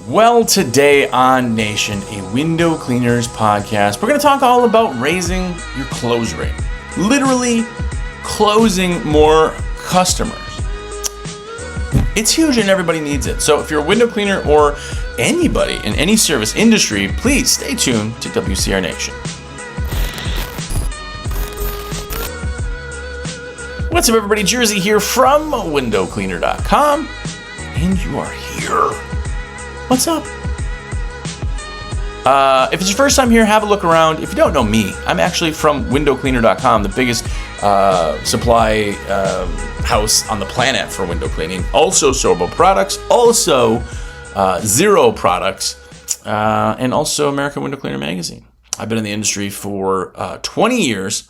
Well, today on Nation, a window cleaners podcast, we're going to talk all about raising your close rate. Literally closing more customers. It's huge and everybody needs it. So if you're a window cleaner or anybody in any service industry, please stay tuned to WCR Nation. What's up, everybody? Jersey here from windowcleaner.com, and you are here. What's up? If it's your first time here, have a look around. If you don't know me, I'm actually from windowcleaner.com, the biggest supply house on the planet for window cleaning. Also Sorbo products, also Zero products, and also American Window Cleaner magazine. I've been in the industry for 20 years.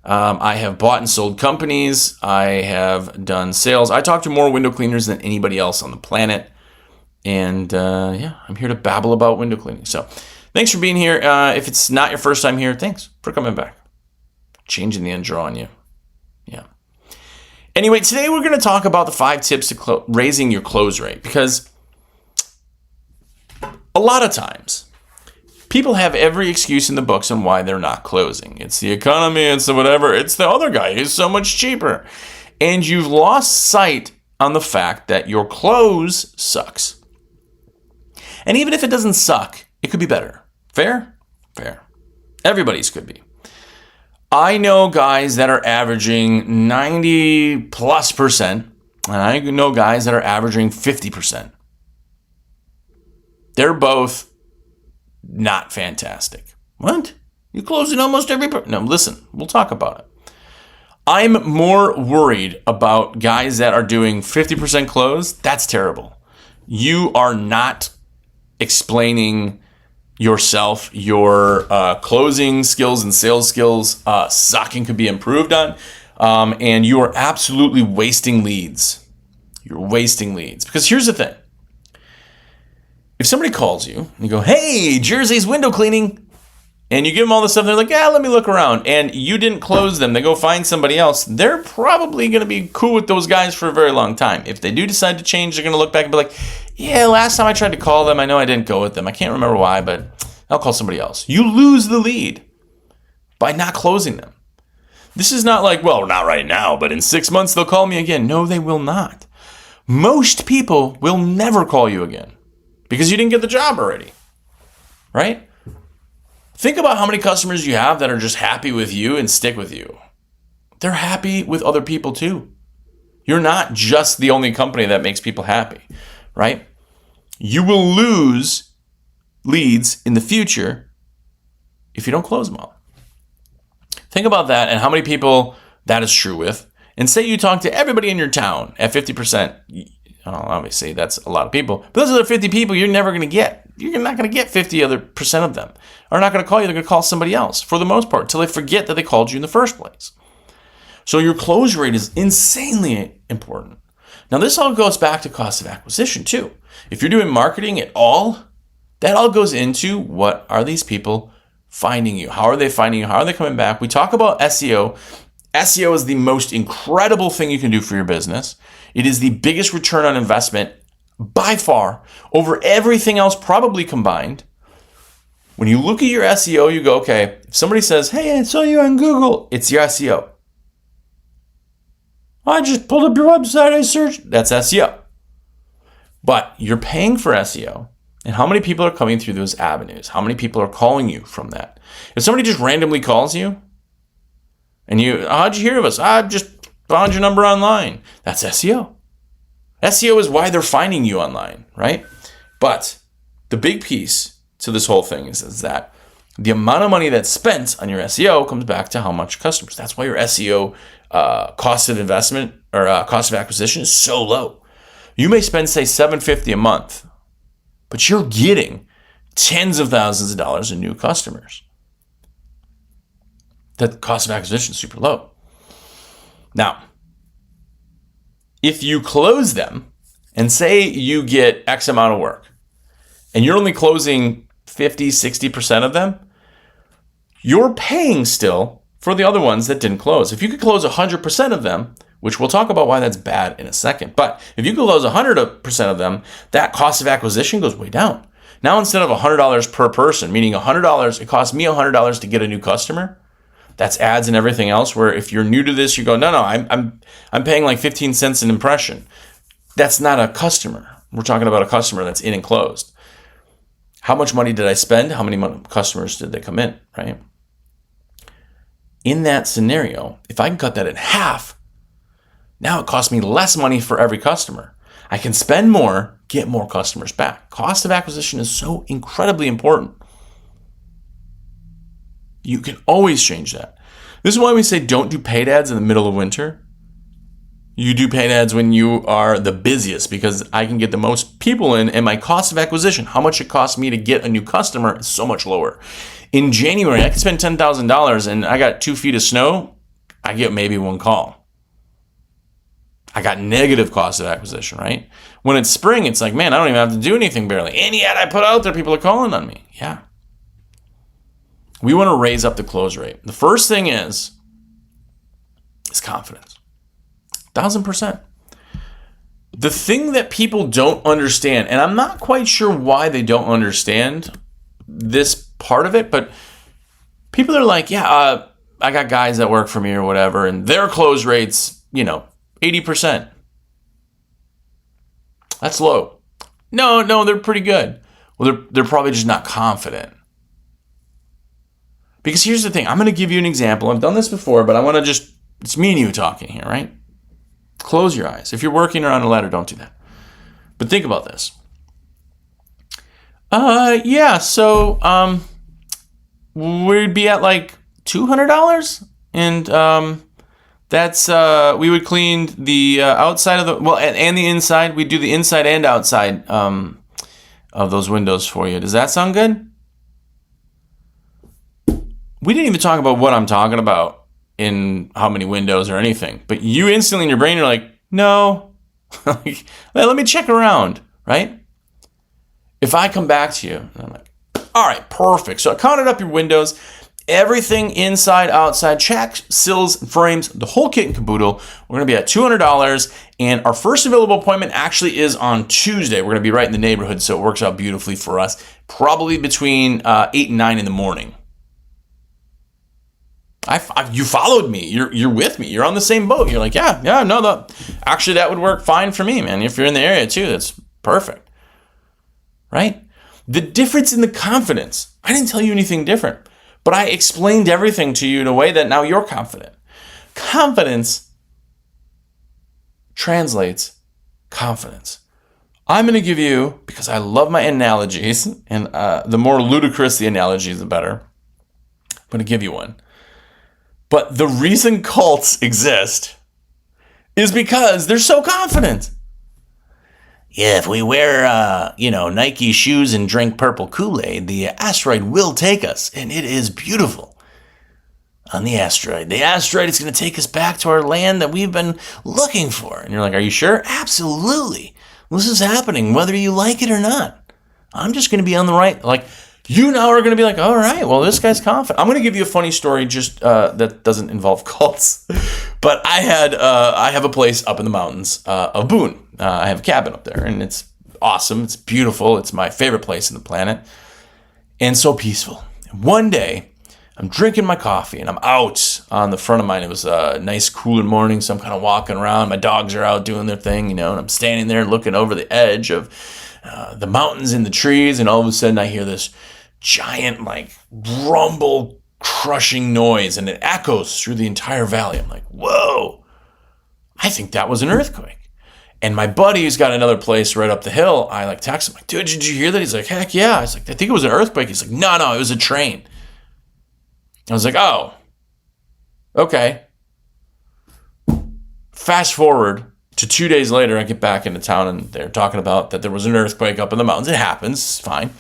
I have bought and sold companies. I have done sales. I talk to more window cleaners than anybody else on the planet. And I'm here to babble about window cleaning. So thanks for being here. If it's not your first time here, thanks for coming back. Changing the intro on you. Yeah. Anyway, today we're going to talk about the 5 tips to raising your close rate. Because a lot of times, people have every excuse in the books on why they're not closing. It's the economy, it's the whatever, it's the other guy, he's so much cheaper. And you've lost sight on the fact that your close sucks. And even if it doesn't suck, it could be better. Fair? Fair. Everybody's could be. I know guys that are averaging 90+%, and I know guys that are averaging 50%. They're both not fantastic. What? You're closing almost every... No, listen, we'll talk about it. I'm more worried about guys that are doing 50% close. That's terrible. You are not explaining yourself. Your closing skills and sales skills suck and could be improved on. And you are absolutely wasting leads. You're wasting leads. Because here's the thing. If somebody calls you and you go, hey, Jersey's window cleaning, and you give them all this stuff, they're like, yeah, let me look around, and you didn't close them, they go find somebody else, they're probably going to be cool with those guys for a very long time. If they do decide to change, they're going to look back and be like, yeah, last time I tried to call them, I know I didn't go with them. I can't remember why, but I'll call somebody else. You lose the lead by not closing them. This is not like, well, not right now, but in 6 months they'll call me again. No, they will not. Most people will never call you again because you didn't get the job already, right? Think about how many customers you have that are just happy with you and stick with you. They're happy with other people too. You're not just the only company that makes people happy, right? You will lose leads in the future if you don't close them all. Think about that and how many people that is true with. And say you talk to everybody in your town at 50%. Obviously, that's a lot of people. But those are the 50 people you're never going to get. You're not going to get 50 other percent of them. Are not going to call you. They're going to call somebody else for the most part until they forget that they called you in the first place. So your close rate is insanely important. Now, this all goes back to cost of acquisition too. If you're doing marketing at all, that all goes into what are these people finding you? How are they finding you? How are they coming back? We talk about SEO. SEO is the most incredible thing you can do for your business. It is the biggest return on investment by far over everything else probably combined. When you look at your SEO, you go, okay, if somebody says, hey, I saw you on Google, it's your SEO. I just pulled up your website, I searched, that's SEO. But you're paying for SEO. And how many people are coming through those avenues? How many people are calling you from that? If somebody just randomly calls you, and how'd you hear of us? I just found your number online. That's SEO. SEO is why they're finding you online, right? But the big piece to this whole thing is that the amount of money that's spent on your SEO comes back to how much customers. That's why your SEO cost of investment or cost of acquisition is so low. You may spend, say, $750 a month, but you're getting tens of thousands of dollars in new customers. The cost of acquisition is super low. Now, if you close them and say you get X amount of work and you're only closing 50, 60% of them, you're paying still for the other ones that didn't close. If you could close 100% of them which we'll talk about why that's bad in a second. But if you close 100% of them, that cost of acquisition goes way down. Now, instead of $100 per person, meaning $100, it costs me $100 to get a new customer. That's ads and everything else, where if you're new to this, you go, no, I'm paying like 15 cents an impression. That's not a customer. We're talking about a customer that's in and closed. How much money did I spend? How many customers did they come in, right? In that scenario, if I can cut that in half, now it costs me less money for every customer. I can spend more, get more customers back. Cost of acquisition is so incredibly important. You can always change that. This is why we say don't do paid ads in the middle of winter. You do paid ads when you are the busiest, because I can get the most people in, and my cost of acquisition, how much it costs me to get a new customer, is so much lower. In January, I can spend $10,000 and I got 2 feet of snow. I get maybe 1 call. I got negative cost of acquisition, right? When it's spring, it's like, man, I don't even have to do anything barely. Any ad I put out there, people are calling on me. Yeah. We want to raise up the close rate. The first thing is confidence. 1,000%. The thing that people don't understand, and I'm not quite sure why they don't understand this part of it, but people are like, I got guys that work for me or whatever, and their close rate's, 80%. That's low. No, they're pretty good. Well, they're probably just not confident. Because here's the thing. I'm going to give you an example. I've done this before, but I want to it's me and you talking here, right? Close your eyes. If you're working or on a ladder, don't do that. But think about this. So we'd be at like $200, and that's we would clean the outside of and the inside. We'd do the inside and outside of those windows for you. Does that sound good? We didn't even talk about what I'm talking about in how many windows or anything, but you instantly in your brain, you're like, no, let me check around, right? If I come back to you, and I'm like, all right, perfect. So I counted up your windows, everything inside, outside, checks, sills, frames, the whole kit and caboodle. We're going to be at $200, and our first available appointment actually is on Tuesday. We're going to be right in the neighborhood, so it works out beautifully for us, probably between 8 and 9 in the morning. You followed me. You're with me. You're on the same boat. You're like, actually that would work fine for me, man. If you're in the area too, that's perfect. Right? The difference in the confidence. I didn't tell you anything different, but I explained everything to you in a way that now you're confident. Confidence translates confidence. I'm going to give you, because I love my analogies, and the more ludicrous the analogies, the better. I'm going to give you one. But the reason cults exist is because they're so confident. Yeah, if we wear, Nike shoes and drink purple Kool-Aid, the asteroid will take us, and it is beautiful. On the asteroid is going to take us back to our land that we've been looking for. And you're like, are you sure? Absolutely. This is happening, whether you like it or not. I'm just going to be on the right, you now are going to be like, all right, well, this guy's confident. I'm going to give you a funny story just that doesn't involve cults. But I have a place up in the mountains of Boone. I have a cabin up there, and it's awesome. It's beautiful. It's my favorite place on the planet, and so peaceful. And one day, I'm drinking my coffee, and I'm out on the front of mine. It was a nice, cooler morning, so I'm kind of walking around. My dogs are out doing their thing, and I'm standing there looking over the edge of the mountains and the trees, and all of a sudden, I hear this giant, rumble, crushing noise, and it echoes through the entire valley. I'm like, whoa, I think that was an earthquake. And my buddy who's got another place right up the hill, I text him, dude, did you hear that? He's like, heck yeah. I was like, I think it was an earthquake. He's like, no, it was a train. I was like, oh, okay. Fast forward to 2 days later, I get back into town, and they're talking about that there was an earthquake up in the mountains. It happens, it's fine.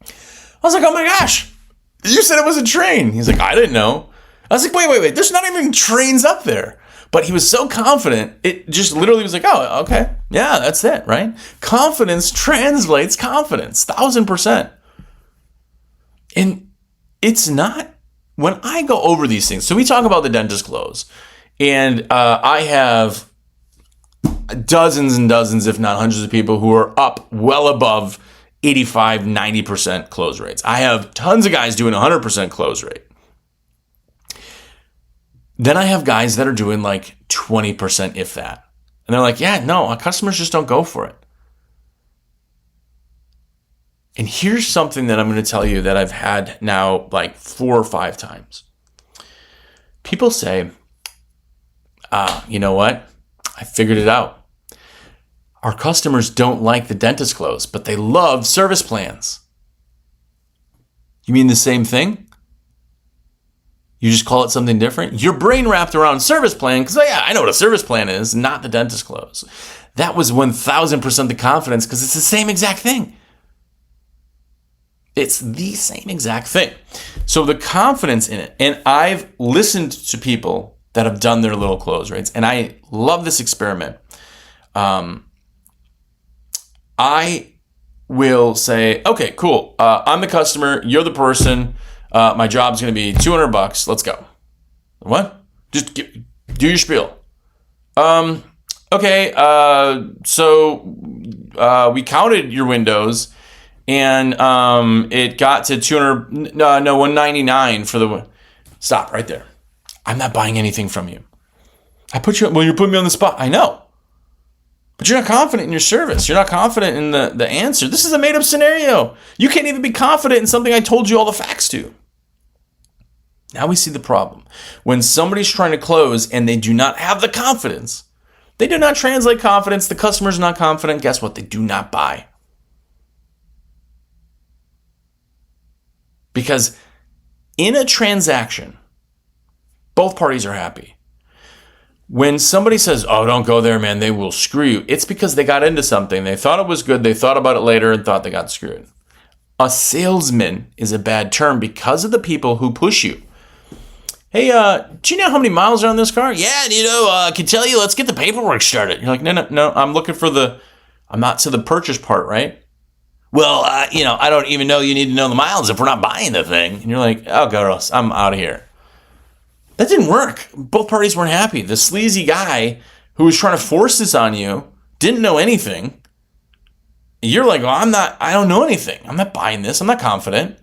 I was like, oh my gosh, you said it was a train. He's like, I didn't know. I was like, wait, there's not even trains up there. But he was so confident, it just literally was like, oh, okay, yeah, that's it, right? Confidence translates confidence, 1,000%. And it's not, when I go over these things, so we talk about the dentist close, And I have dozens and dozens, if not hundreds of people who are up well above 85, 90% close rates. I have tons of guys doing 100% close rate. Then I have guys that are doing like 20%, if that. And they're like, yeah, no, our customers just don't go for it. And here's something that I'm going to tell you that I've had now like 4 or 5 times. People say, you know what? I figured it out. Our customers don't like the dentist close, but they love service plans. You mean the same thing? You just call it something different? Your brain wrapped around service plan, because yeah, I know what a service plan is, not the dentist close. That was 1,000% the confidence, because it's the same exact thing. It's the same exact thing. So the confidence in it, and I've listened to people that have done their little close rates, and I love this experiment. I will say, okay, cool. I'm the customer. You're the person. My job's going to be $200. Let's go. What? Just do your spiel. Okay. So we counted your windows, and it got to 200. No, 199 for the. Stop right there. I'm not buying anything from you. You're putting me on the spot. I know. But you're not confident in your service. You're not confident in the answer. This is a made-up scenario. You can't even be confident in something I told you all the facts to. Now we see the problem. When somebody's trying to close and they do not have the confidence, they do not translate confidence. The customer's not confident. Guess what? They do not buy. Because in a transaction, both parties are happy. When somebody says, oh, don't go there, man, they will screw you, it's because they got into something. They thought it was good. They thought about it later and thought they got screwed. A salesman is a bad term because of the people who push you. Hey, do you know how many miles are on this car? Yeah, I can tell you, let's get the paperwork started. You're like, no, I'm looking for I'm not to the purchase part, right? Well, I don't even know you need to know the miles if we're not buying the thing. And you're like, oh, girls, I'm out of here. That didn't work. Both parties weren't happy. The sleazy guy who was trying to force this on you didn't know anything. You're like, well, I don't know anything. I'm not buying this. I'm not confident.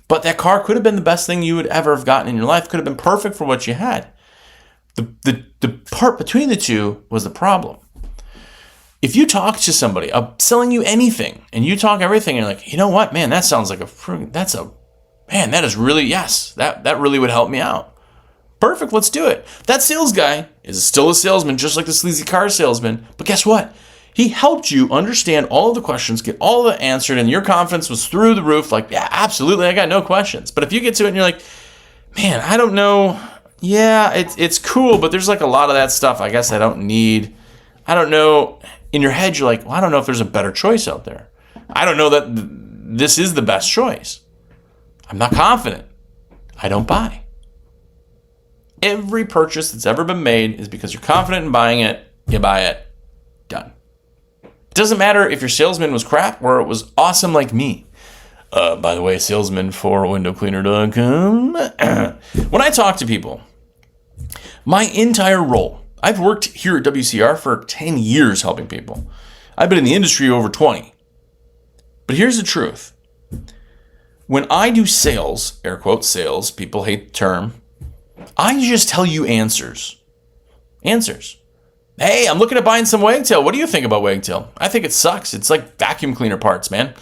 But that car could have been the best thing you would ever have gotten in your life. Could have been perfect for what you had. The part between the two was the problem. If you talk to somebody selling you anything and you talk everything and you're like, you know what, man, that sounds like that is really, yes, that really would help me out. Perfect, let's do it. That sales guy is still a salesman, just like the sleazy car salesman. But guess what? He helped you understand all of the questions, get all of it answered, and your confidence was through the roof. Like, yeah, absolutely, I got no questions. But if you get to it and you're like, man, I don't know. Yeah, it's cool, but there's like a lot of that stuff I guess I don't need. I don't know. In your head, you're like, well, I don't know if there's a better choice out there. I don't know that this is the best choice. I'm not confident. I don't buy. Every purchase that's ever been made is because you're confident in buying it, you buy it, done. It doesn't matter if your salesman was crap or it was awesome like me. By the way, salesman for windowcleaner.com. When I talk to people, my entire role, I've worked here at WCR for 10 years helping people. I've been in the industry over 20. But here's the truth. When I do sales, air quotes sales, people hate the term, I just tell you answers. Answers. Hey, I'm looking at buying some Wagtail. What do you think about Wagtail? I think it sucks. It's like vacuum cleaner parts, man.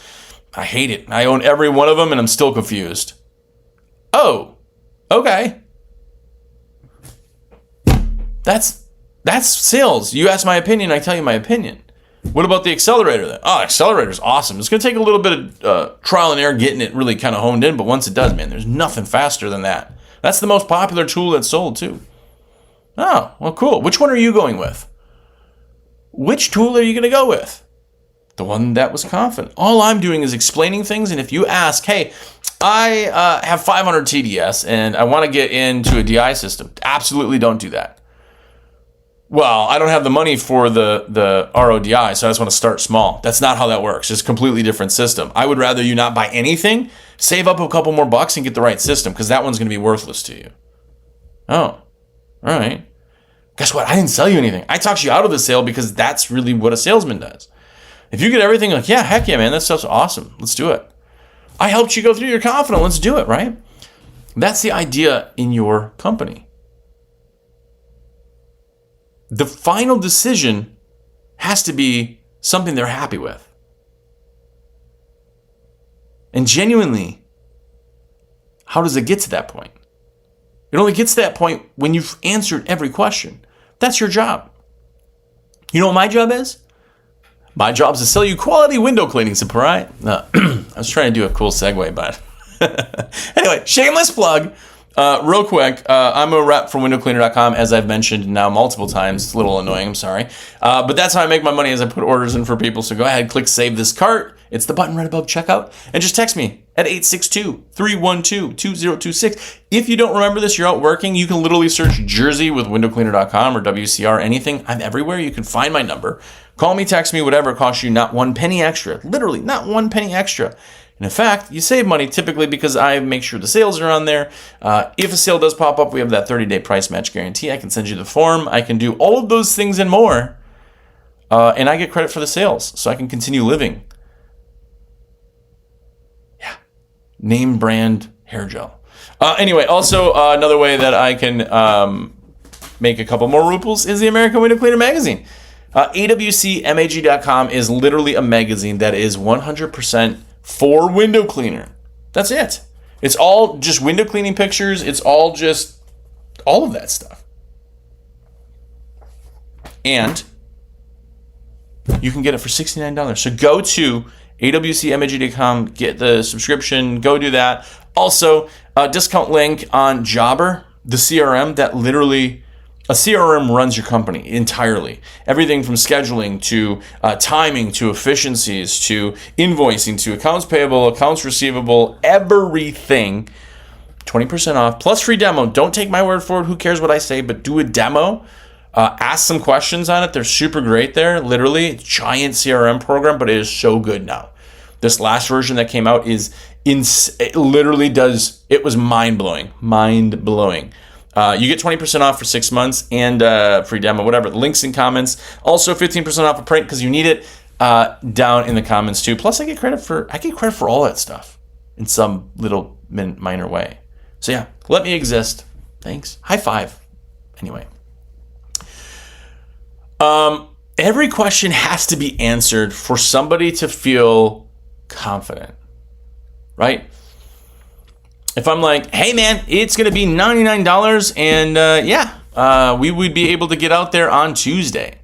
I hate it. I own every one of them and I'm still confused. Oh, okay. That's sales. You ask my opinion, I tell you my opinion. What about the accelerator then? Oh, accelerator's awesome. It's going to take a little bit of trial and error getting it really kind of honed in, but once it does, man, there's nothing faster than that. That's the most popular tool that's sold, too. Oh, well, cool. Which one are you going with? Which tool are you going to go with? The one that was confident. All I'm doing is explaining things, and if you ask, hey, I have 500 TDS, and I want to get into a DI system, absolutely don't do that. Well, I don't have the money for the RODI, so I just want to start small. That's not how that works. It's a completely different system. I would rather you not buy anything, save up a couple more bucks and get the right system, because that one's going to be worthless to you. Oh, all right. Guess what? I didn't sell you anything. I talked you out of the sale because that's really what a salesman does. If you get everything like, yeah, heck yeah, man, that stuff's awesome. Let's do it. I helped you go through. You're confident. Let's do it, right? That's the idea in your company. The final decision has to be something they're happy with. And genuinely, how does it get to that point? It only gets to that point when you've answered every question. That's your job. You know what my job is? My job is to sell you quality window cleaning supply. I was trying to do a cool segue, but anyway, shameless plug. Real quick, I'm a rep for windowcleaner.com, as I've mentioned now multiple times. It's a little annoying, I'm sorry. But that's how I make my money, as I put orders in for people. So go ahead, click Save This Cart. It's the button right above checkout. And just text me at 862-312-2026. If you don't remember this, you're out working, you can literally search Jersey with windowcleaner.com or WCR, anything. I'm everywhere. You can find my number. Call me, text me, whatever. It costs you not 1 penny extra. Literally, not 1 penny extra. And in fact, you save money typically because I make sure the sales are on there. If a sale does pop up, we have that 30-day price match guarantee. I can send you the form. I can do all of those things and more. And I get credit for the sales, so I can continue living. Yeah. Name brand hair gel. Anyway, also another way that I can make a couple more rupees is the American Window Cleaner magazine. AWCMAG.com is literally a magazine that is 100% for window cleaner. That's it. It's all just window cleaning pictures. It's all just all of that stuff. And you can get it for $69. So go to awcmag.com, get the subscription, go do that. Also, a discount link on Jobber, the CRM that literally... A CRM runs your company entirely. Everything from scheduling to timing to efficiencies to invoicing to accounts payable, accounts receivable, everything. 20% off plus free demo. Don't take my word for it. Who cares what I say? But do a demo. Ask some questions on it. They're super great there. Literally, giant CRM program, but it is so good now. This last version that came out is it literally does. It was mind blowing. Mind blowing. You get 20% off for 6 months and free demo, whatever. The links in comments. Also 15% off a print because you need it down in the comments too. Plus, I get credit for all that stuff in some little minor way. So yeah, let me exist. Thanks. High five. Anyway, every question has to be answered for somebody to feel confident, right? If I'm like, hey man, it's going to be $99 and we would be able to get out there on Tuesday.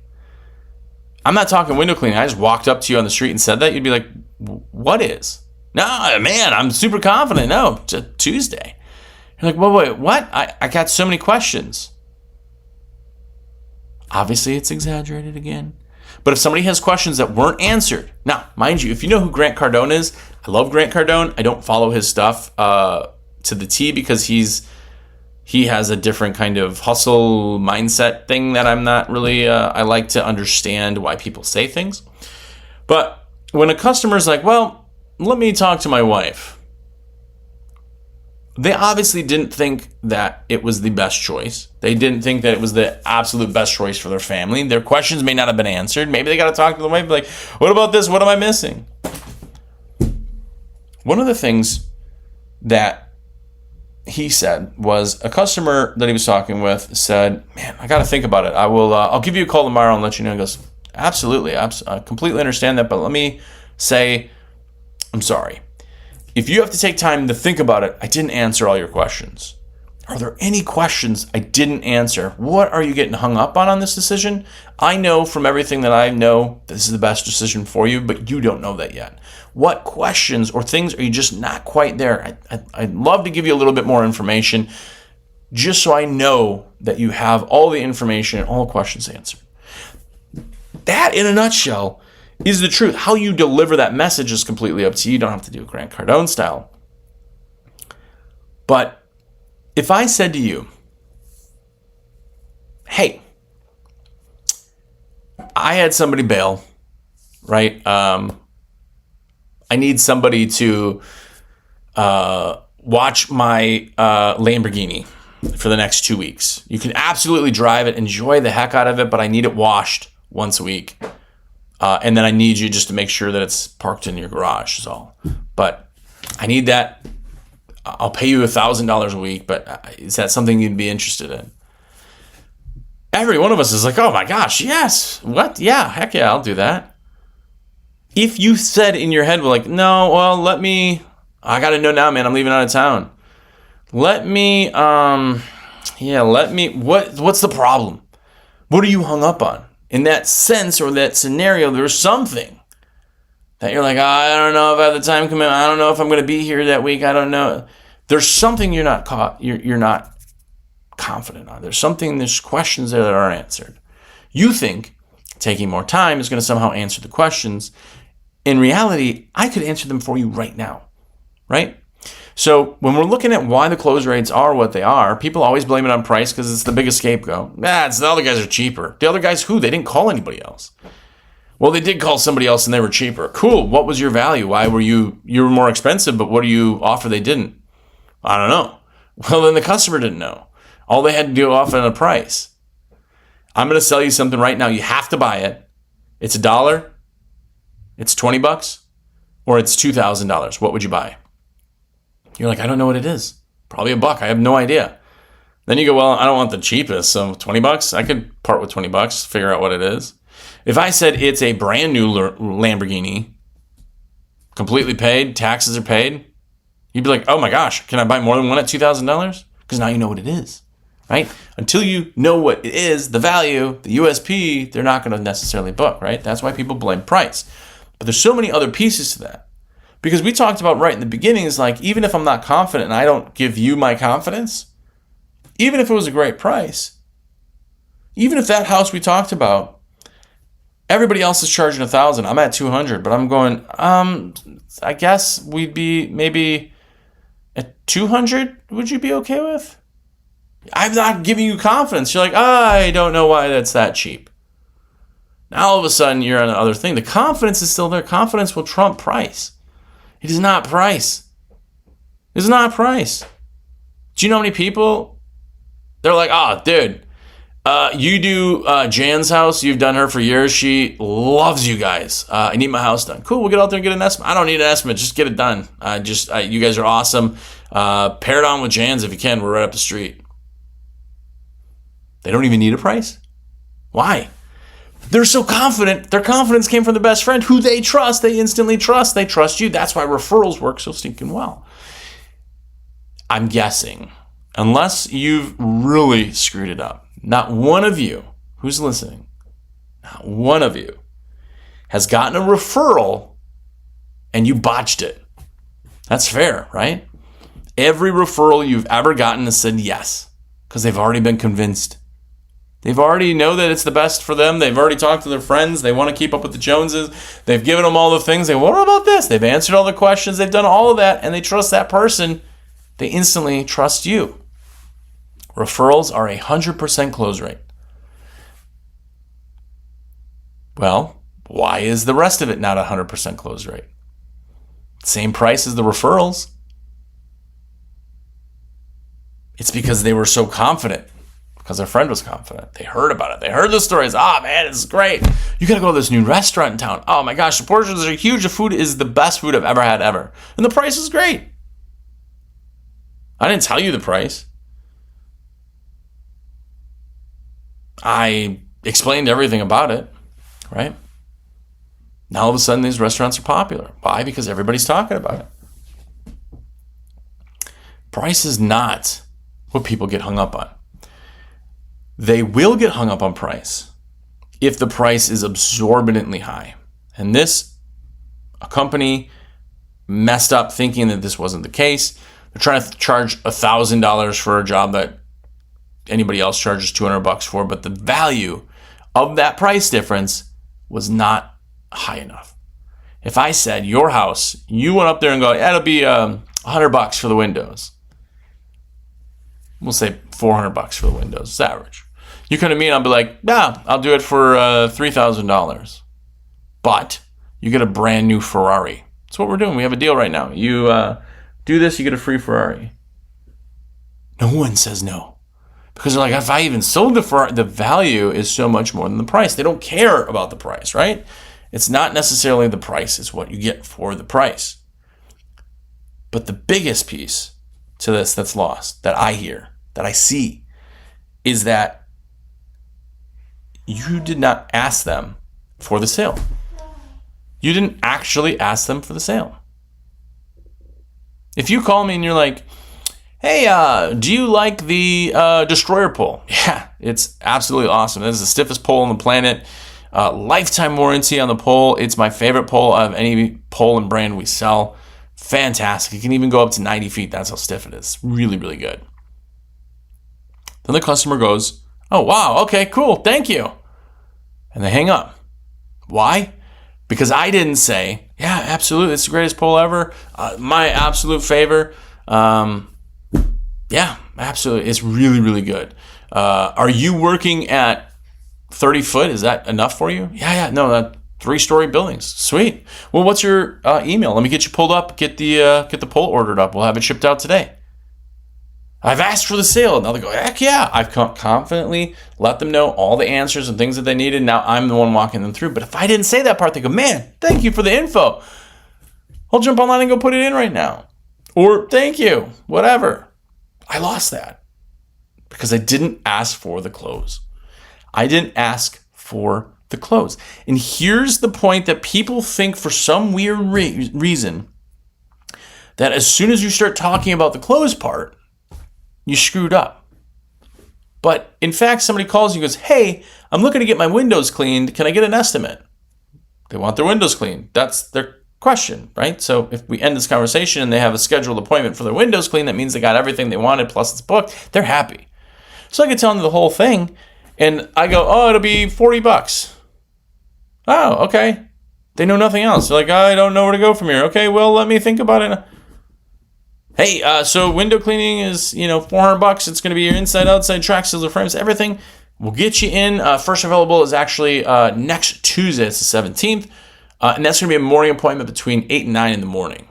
I'm not talking window cleaning. I just walked up to you on the street and said that. You'd be like, what is? No, man, I'm super confident. No, it's a Tuesday. You're like, wait, what? I got so many questions. Obviously, it's exaggerated again. But if somebody has questions that weren't answered, now, mind you, if you know who Grant Cardone is, I love Grant Cardone. I don't follow his stuff to the T because he has a different kind of hustle mindset thing that I'm not really, I like to understand why people say things. But when a customer's like, well, let me talk to my wife, they obviously didn't think that it was the best choice. They didn't think that it was the absolute best choice for their family. Their questions may not have been answered. Maybe they got to talk to the wife, like, what about this? What am I missing? One of the things that he said was a customer that he was talking with said, man, I got to think about it. I'll give you a call tomorrow and let you know. He goes, absolutely. I completely understand that. But let me say, I'm sorry. If you have to take time to think about it, I didn't answer all your questions. Are there any questions I didn't answer? What are you getting hung up on this decision? I know from everything that I know this is the best decision for you, but you don't know that yet. What questions or things are you just not quite there? I'd love to give you a little bit more information just so I know that you have all the information and all the questions answered. That, in a nutshell, is the truth. How you deliver that message is completely up to you. You don't have to do it Grant Cardone style. But if I said to you, hey, I had somebody bail, right? I need somebody to watch my Lamborghini. for the next 2 weeks. You can absolutely drive it, enjoy the heck out of it, but I need it washed once a week. And then I need you just to make sure that it's parked in your garage is all. But I need that. I'll pay you $1,000 a week, but is that something you'd be interested in? Every one of us is like, oh my gosh, yes. What? Yeah, heck yeah, I'll do that. If you said in your head, well, like, no, well, I got to know now, man, I'm leaving out of town. What's the problem? What are you hung up on? In that sense or that scenario, there's something that you're like, I don't know if I have the time commitment. I don't know if I'm going to be here that week. I don't know. There's something you're not confident on. There's questions there that aren't answered. You think taking more time is going to somehow answer the questions. In reality, I could answer them for you right now, right? So when we're looking at why the close rates are what they are, people always blame it on price because it's the biggest scapegoat. It's the other guys are cheaper. The other guys who? They didn't call anybody else. Well, they did call somebody else and they were cheaper. Cool. What was your value? Why were you were more expensive, but what do you offer they didn't? I don't know. Well, then the customer didn't know. All they had to do offer a price. I'm going to sell you something right now. You have to buy it. It's $1. It's $20 or it's $2,000. What would you buy? You're like, I don't know what it is. Probably $1. I have no idea. Then you go, well, I don't want the cheapest, so $20. I could part with $20, figure out what it is. If I said it's a brand new Lamborghini, completely paid, taxes are paid, you'd be like, oh my gosh, can I buy more than one at $2,000? Because now you know what it is, right? Until you know what it is, the value, the USP, they're not going to necessarily book, right? That's why people blame price. But there's so many other pieces to that. Because we talked about right in the beginning is like, even if I'm not confident and I don't give you my confidence, even if it was a great price, even if that house we talked about, everybody else is charging $1,000, I'm at $200, but I'm going, I guess we'd be maybe at $200. Would you be okay with? I'm not giving you confidence. You're like, I don't know why that's that cheap. Now all of a sudden you're on the other thing. The confidence is still there. Confidence will trump price. It is not price. It's not price. Do you know how many people? They're like, oh, dude, you do Jan's house. You've done her for years. She loves you guys. I need my house done. Cool, we'll get out there and get an estimate. I don't need an estimate. Just get it done. You guys are awesome. Pair it on with Jan's if you can. We're right up the street. They don't even need a price? Why? They're so confident. Their confidence came from the best friend who they trust. They instantly trust. They trust you. That's why referrals work so stinking well. I'm guessing, unless you've really screwed it up, not one of you who's listening, not one of you has gotten a referral and you botched it. That's fair, right? Every referral you've ever gotten has said yes because they've already been convinced. They've already know that it's the best for them. They've already talked to their friends. They want to keep up with the Joneses. They've given them all the things. They go, what about this? They've answered all the questions. They've done all of that, and they trust that person. They instantly trust you. Referrals are 100% close rate. Well, why is the rest of it not 100% close rate? Same price as the referrals. It's because they were so confident. Because their friend was confident. They heard about it. They heard the stories. Man, it's great. You got to go to this new restaurant in town. Oh my gosh, the portions are huge. The food is the best food I've ever had ever. And the price is great. I didn't tell you the price. I explained everything about it, right? Now all of a sudden these restaurants are popular. Why? Because everybody's talking about it. Price is not what people get hung up on. They will get hung up on price if the price is absorbently high. And a company messed up thinking that this wasn't the case. They're trying to charge $1,000 for a job that anybody else charges $200 for, but the value of that price difference was not high enough. If I said your house, you went up there and go, it'll be $100 for the windows. We'll say $400 for the windows. It's average. You come to me and I'll be like, yeah, I'll do it for $3,000. But you get a brand new Ferrari. That's what we're doing. We have a deal right now. You do this, you get a free Ferrari. No one says no. Because they're like, if I even sold it for, the value is so much more than the price. They don't care about the price, right? It's not necessarily the price, it's what you get for the price. But the biggest piece to this that's lost, that I hear, that I see, is that you did not ask them for the sale. You didn't actually ask them for the sale. If you call me and you're like, hey, do you like the Destroyer pole? Yeah, it's absolutely awesome. This is the stiffest pole on the planet. Lifetime warranty on the pole. It's my favorite pole of any pole and brand we sell. Fantastic. It can even go up to 90 feet. That's how stiff it is. Really, really good. Then the customer goes, oh, wow, okay, cool, thank you. And they hang up. Why? Because I didn't say, yeah, absolutely, it's the greatest pole ever. My absolute favorite. Yeah, absolutely. It's really, really good. Are you working at 30 foot? Is that enough for you? Yeah. No, 3-story buildings. Sweet. Well, what's your email? Let me get you pulled up. Get the pole ordered up. We'll have it shipped out today. I've asked for the sale. Now they go, heck yeah. I've confidently let them know all the answers and things that they needed. Now I'm the one walking them through. But if I didn't say that part, they go, man, thank you for the info. I'll jump online and go put it in right now. Or thank you, whatever. I lost that because I didn't ask for the close. I didn't ask for the close. And here's the point that people think for some weird reason that as soon as you start talking about the close part, you screwed up. But in fact, somebody calls you and goes, hey, I'm looking to get my windows cleaned. Can I get an estimate? They want their windows cleaned. That's their question, right? So if we end this conversation and they have a scheduled appointment for their windows clean, that means they got everything they wanted plus it's booked. They're happy. So I could tell them the whole thing and I go, oh, it'll be $40. Oh, okay. They know nothing else. They're like, I don't know where to go from here. Okay, well, let me think about it. Hey, so window cleaning is, $400. It's going to be your inside, outside, track seals, frames, everything. We'll get you in. First available is actually next Tuesday. It's the 17th. And that's going to be a morning appointment between 8 and 9 in the morning.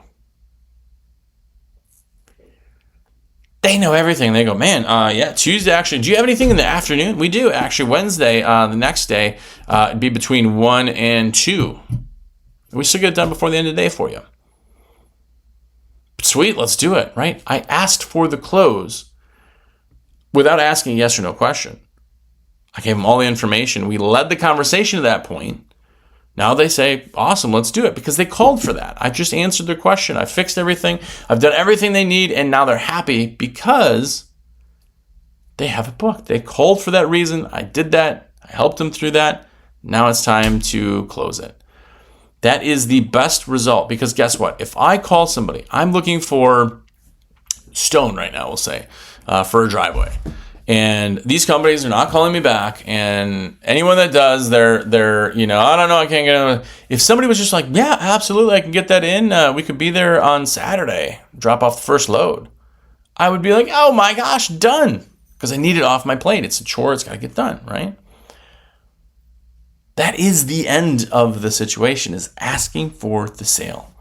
They know everything. They go, man, yeah, Tuesday, actually, do you have anything in the afternoon? We do, actually. Wednesday, the next day, it'd be between 1 and 2. We still get it done before the end of the day for you. Sweet, let's do it, right? I asked for the close without asking a yes or no question. I gave them all the information. We led the conversation to that point. Now they say, awesome, let's do it, because they called for that. I just answered their question. I fixed everything. I've done everything they need, and now they're happy because they have it booked. They called for that reason. I did that. I helped them through that. Now it's time to close it. That is the best result, because guess what? If I call somebody, I'm looking for stone right now, we'll say, for a driveway. And these companies are not calling me back. And anyone that does, they're I don't know, I can't get it. If somebody was just like, yeah, absolutely, I can get that in. We could be there on Saturday, drop off the first load. I would be like, oh my gosh, done. Because I need it off my plate. It's a chore. It's got to get done, right? That is the end of the situation, is asking for the sale.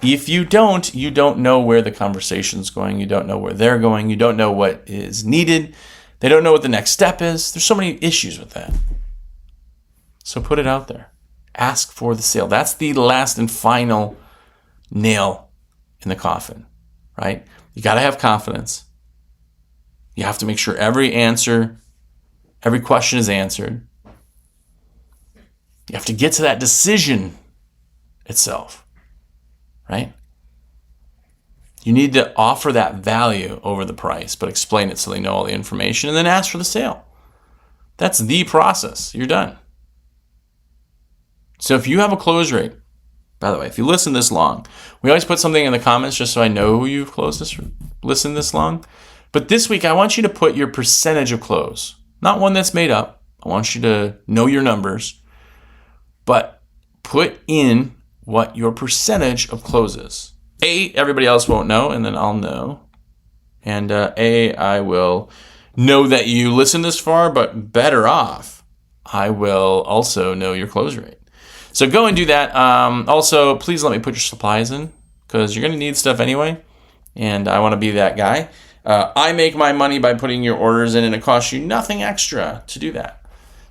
If you don't know where the conversation's going. You don't know where they're going. You don't know what is needed. They don't know what the next step is. There's so many issues with that. So put it out there. Ask for the sale. That's the last and final nail in the coffin, right? You got to have confidence. You have to make sure every question is answered. You have to get to that decision itself, right? You need to offer that value over the price, but explain it so they know all the information, and then ask for the sale. That's the process. You're done. So if you have a close rate, by the way, if you listen this long, we always put something in the comments just so I know you've listened this long. But this week, I want you to put your percentage of close, not one that's made up. I want you to know your numbers, but put in what your percentage of close is. Everybody else won't know, and then I'll know. And I will know that you listened this far, but better off, I will also know your close rate. So go and do that. Also, please let me put your supplies in, because you're going to need stuff anyway, and I want to be that guy. I make my money by putting your orders in, and it costs you nothing extra to do that.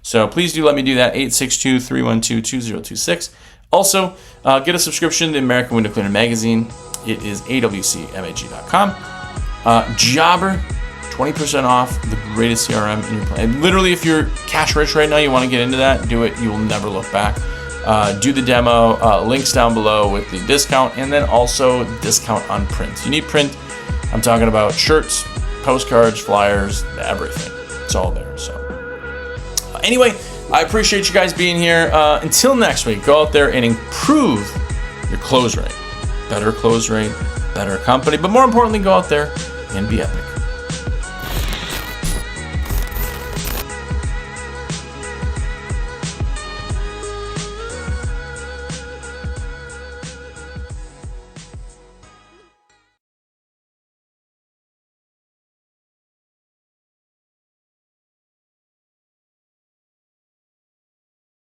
So please do let me do that, 862-312-2026. Also, get a subscription to the American Window Cleaner magazine. It is awcmag.com. Jobber, 20% off, the greatest CRM in your plan. Literally, if you're cash rich right now, you want to get into that, do it. You will never look back. Do the demo. Links down below with the discount, and then also discount on print. You need print. I'm talking about shirts, postcards, flyers, everything. It's all there. So anyway, I appreciate you guys being here. Until next week, go out there and improve your close rate. Better close rate, better company, but more importantly, go out there and be epic.